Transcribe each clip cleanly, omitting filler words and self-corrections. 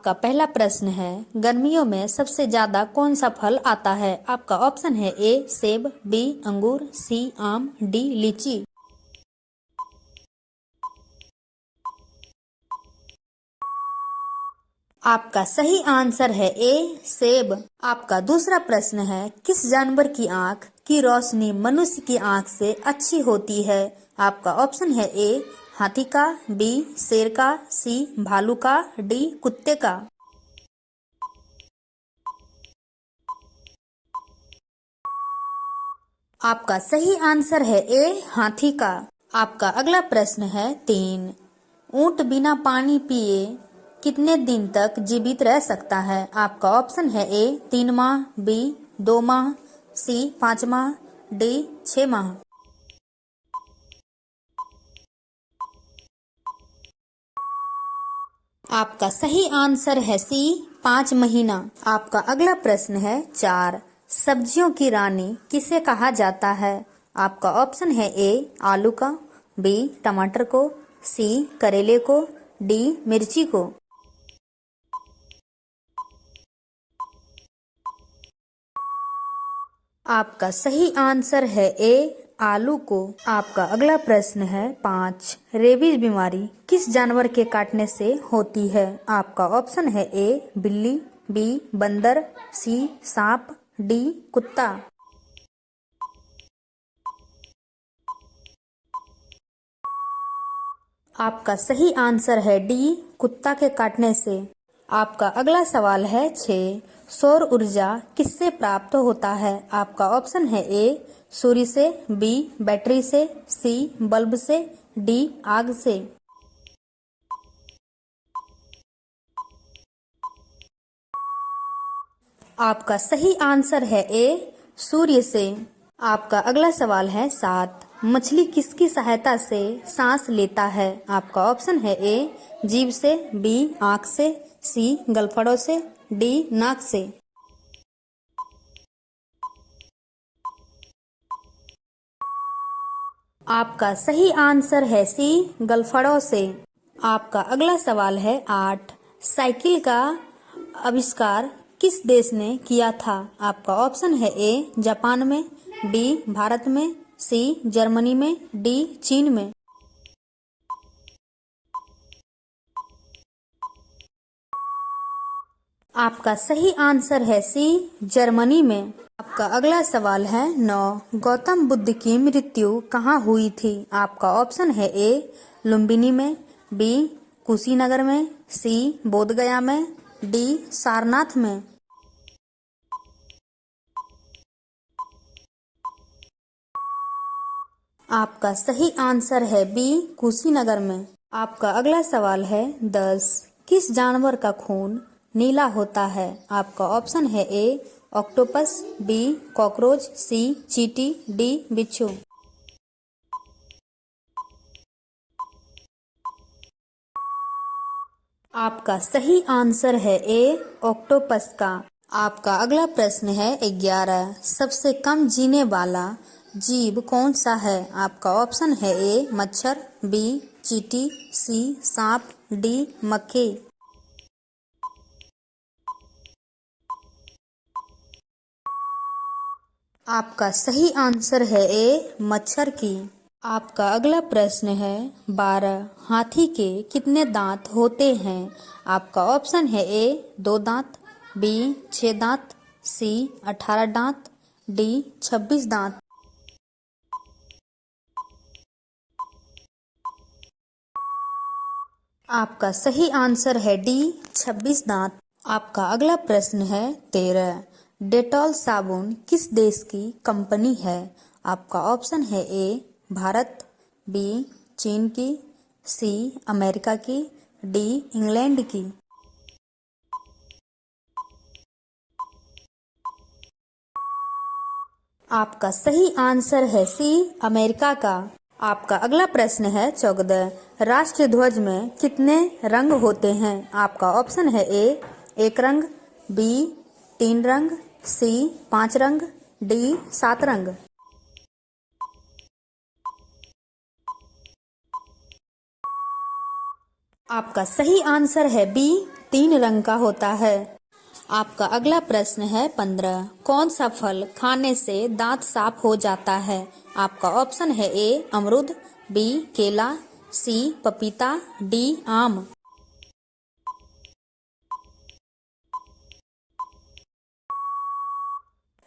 आपका पहला प्रश्न है, गर्मियों में सबसे ज्यादा कौन सा फल आता है? आपका ऑप्शन है ए सेब, बी अंगूर, सी आम, डी लीची। आपका सही आंसर है ए सेब। आपका दूसरा प्रश्न है, किस जानवर की आंख की रोशनी मनुष्य की आंख से अच्छी होती है? आपका ऑप्शन है ए हाथी का, बी शेर का, सी भालू का, डी कुत्ते का। आपका सही आंसर है ए हाथी का। आपका अगला प्रश्न है 3। ऊंट बिना पानी पिए कितने दिन तक जीवित रह सकता है? आपका ऑप्शन है ए 3 माह, बी 2 माह, सी 5 माह, डी 6 माह। आपका सही आंसर है सी 5 महीना। आपका अगला प्रश्न है 4। सब्जियों की रानी किसे कहा जाता है? आपका ऑप्शन है ए आलू का, बी टमाटर को, सी करेले को, डी मिर्ची को। आपका सही आंसर है ए आलू को। आपका अगला प्रश्न है 5। रेबीज बीमारी किस जानवर के काटने से होती है? आपका ऑप्शन है ए बिल्ली, बी बंदर, सी सांप, डी कुत्ता। आपका सही आंसर है डी कुत्ता के काटने से। आपका अगला सवाल है 6। सौर ऊर्जा किससे प्राप्त होता है? आपका ऑप्शन है ए सूर्य से, बी बैटरी से, सी बल्ब से, डी आग से। आपका सही आंसर है ए सूर्य से। आपका अगला सवाल है 7। मछली किसकी सहायता से सांस लेता है? आपका ऑप्शन है ए जीभ से, बी आंख से, सी गलफड़ों से, डी नाक से। आपका सही आंसर है सी गलफड़ों से। आपका अगला सवाल है 8। साइकिल का आविष्कार किस देश ने किया था? आपका ऑप्शन है ए जापान में, बी भारत में, सी जर्मनी में, डी चीन में। आपका सही आंसर है सी जर्मनी में। आपका अगला सवाल है 9। गौतम बुद्ध की मृत्यु कहाँ हुई थी? आपका ऑप्शन है ए लुम्बिनी में, बी कुशीनगर में, सी बोधगया में, डी सारनाथ में। आपका सही आंसर है बी कुशीनगर में। आपका अगला सवाल है 10। किस जानवर का खून नीला होता है? आपका ऑप्शन है ए ऑक्टोपस, बी कॉकरोच, सी चींटी, डी बिच्छू। आपका सही आंसर है ए ऑक्टोपस का। आपका अगला प्रश्न है 11। सबसे कम जीने वाला जीव कौन सा है? आपका ऑप्शन है ए मच्छर, बी चींटी, सी सांप, डी मक्खी। आपका सही आंसर है ए मच्छर की। आपका अगला प्रश्न है 12। हाथी के कितने दांत होते हैं? आपका ऑप्शन है ए 2 दांत, बी 6 दांत, सी 18 दांत, डी 26 दांत। आपका सही आंसर है डी 26 दांत। आपका अगला प्रश्न है 13। डेटॉल साबुन किस देश की कंपनी है? आपका ऑप्शन है ए भारत, बी चीन की, सी अमेरिका की, डी इंग्लैंड की। आपका सही आंसर है सी अमेरिका का। आपका अगला प्रश्न है 14। राष्ट्रीय ध्वज में कितने रंग होते हैं? आपका ऑप्शन है ए 1 रंग, बी 3 रंग, सी 5 रंग, डी 7 रंग। आपका सही आंसर है बी 3 रंग का होता है? आपका अगला प्रश्न है 15। कौन सा फल खाने से दांत साफ हो जाता है? आपका ऑप्शन है ए अमरूद, बी केला, सी पपीता, डी आम।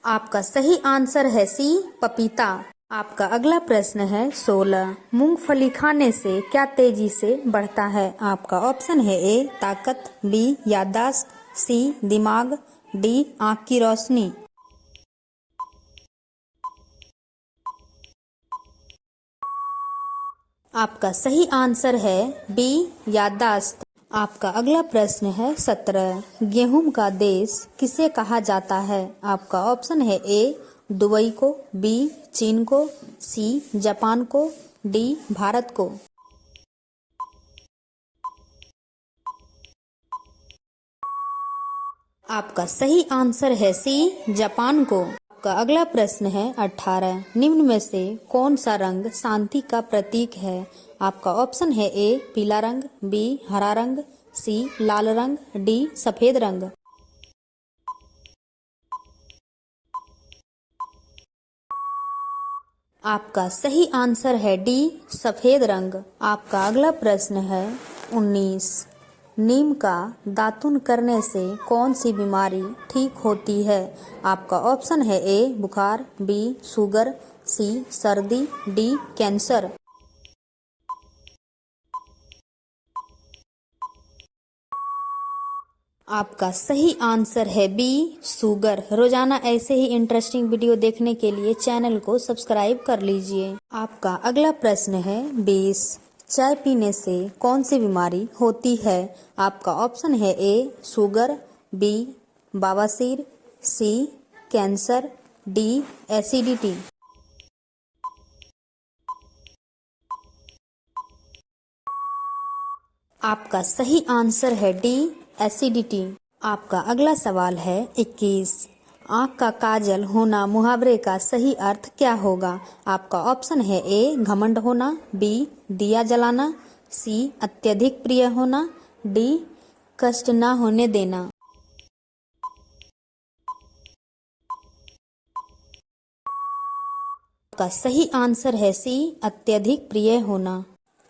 आपका सही आंसर है सी पपीता। आपका अगला प्रश्न है 16। मूंगफली खाने से क्या तेजी से बढ़ता है? आपका ऑप्शन है ए ताकत, बी याददाश्त, सी दिमाग, डी आंख की रोशनी। आपका सही आंसर है बी याददाश्त। आपका अगला प्रश्न है 17। गेहूं का देश किसे कहा जाता है? आपका ऑप्शन है ए दुबई को, बी चीन को, सी जापान को, डी भारत को। आपका सही आंसर है सी जापान को। आपका अगला प्रश्न है 18। निम्न में से कौन सा रंग शांति का प्रतीक है? आपका ऑप्शन है ए पीला रंग, बी हरा रंग, सी लाल रंग, डी सफेद रंग। आपका सही आंसर है डी सफेद रंग। आपका अगला प्रश्न है 19। नीम का दातुन करने से कौन सी बीमारी ठीक होती है? आपका ऑप्शन है ए बुखार, बी शुगर, सी सर्दी, डी कैंसर। आपका सही आंसर है बी शुगर। रोजाना ऐसे ही इंटरेस्टिंग वीडियो देखने के लिए चैनल को सब्सक्राइब कर लीजिए। आपका अगला प्रश्न है 20। चाय पीने से कौन सी बीमारी होती है? आपका ऑप्शन है ए शुगर, बी बवासीर, सी कैंसर, डी एसिडिटी। आपका सही आंसर है डी एसिडिटी। आपका अगला सवाल है 21। आँख का काजल होना मुहावरे का सही अर्थ क्या होगा? आपका ऑप्शन है ए घमंड होना, बी दिया जलाना, सी अत्यधिक प्रिय होना, डी कष्ट ना होने देना। आपका सही आंसर है सी अत्यधिक प्रिय होना।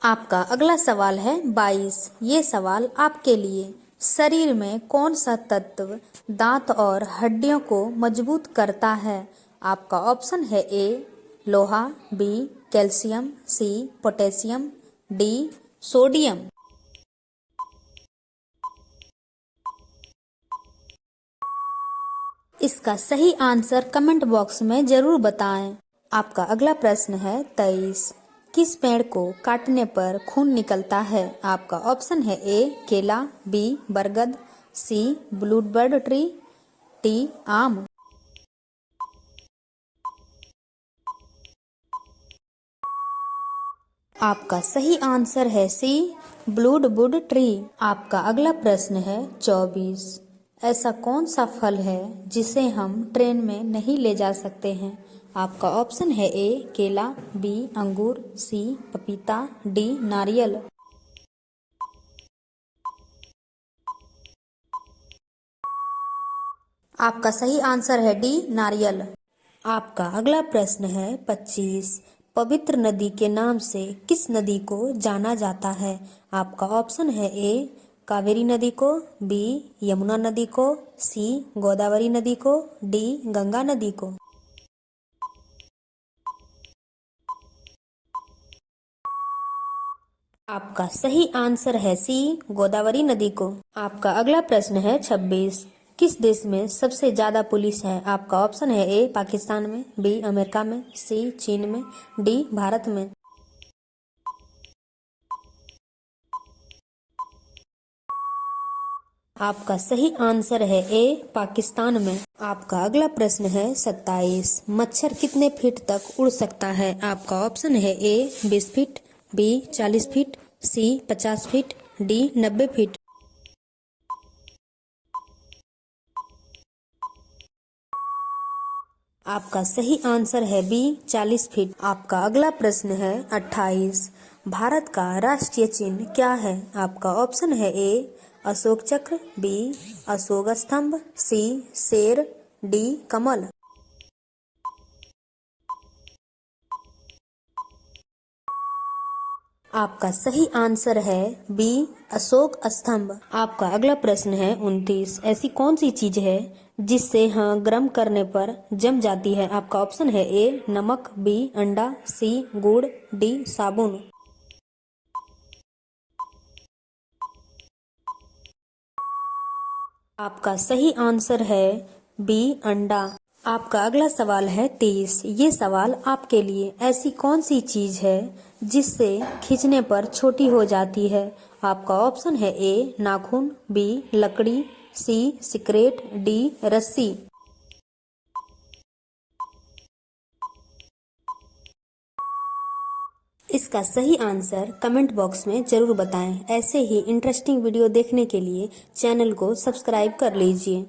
आपका अगला सवाल है 22। ये सवाल आपके लिए। शरीर में कौन सा तत्व दांत और हड्डियों को मजबूत करता है? आपका ऑप्शन है ए लोहा, B calcium, C potassium, D sodium. इसका सही आंसर कमेंट बॉक्स में जरूर बताएं। आपका अगला प्रश्न है 23। किस पेड़ को काटने पर खून निकलता है? आपका ऑप्शन है ए केला, बी बरगद, सी ब्लूबर्ड ट्री, डी आम। आपका सही आंसर है सी ब्लूबर्ड ट्री। आपका अगला प्रश्न है 24। ऐसा कौन सा फल है जिसे हम ट्रेन में नहीं ले जा सकते हैं? आपका ऑप्शन है ए केला, बी अंगूर, सी पपीता, डी नारियल। आपका सही आंसर है डी नारियल। आपका अगला प्रश्न है 25। पवित्र नदी के नाम से किस नदी को जाना जाता है? आपका ऑप्शन है ए कावेरी नदी को, बी यमुना नदी को, सी गोदावरी नदी को, डी गंगा नदी को। आपका सही आंसर है सी गोदावरी नदी को। आपका अगला प्रश्न है 26। किस देश में सबसे ज्यादा पुलिस है? आपका ऑप्शन है ए पाकिस्तान में, बी अमेरिका में, सी चीन में, डी भारत में। आपका सही आंसर है ए पाकिस्तान में। आपका अगला प्रश्न है 27। मच्छर कितने फीट तक उड़ सकता है? आपका ऑप्शन है ए 20 फीट, बी 40 फीट, सी 50 फीट, डी 90 फीट। आपका सही आंसर है बी 40 फीट। आपका अगला प्रश्न है 28। भारत का राष्ट्रीय चिन्ह क्या है? आपका ऑप्शन है ए अशोक चक्र, बी अशोक स्तंभ, सी शेर, डी कमल। आपका सही आंसर है बी अशोक स्तंभ। आपका अगला प्रश्न है 29। ऐसी कौन सी चीज है जिससे गर्म करने पर जम जाती है? आपका ऑप्शन है ए नमक, बी अंडा, सी गुड़, डी साबुन। आपका सही आंसर है बी अंडा। आपका अगला सवाल है 30। ये सवाल आपके लिए ऐसी कौन सी चीज है जिससे खींचने पर छोटी हो जाती है? आपका ऑप्शन है ए नाखून, बी लकड़ी, सी सिगरेट, डी रस्सी। इसका सही आंसर कमेंट बॉक्स में जरूर बताएं। ऐसे ही इंटरेस्टिंग वीडियो देखने के लिए चैनल को सब्सक्राइब कर लीजिए।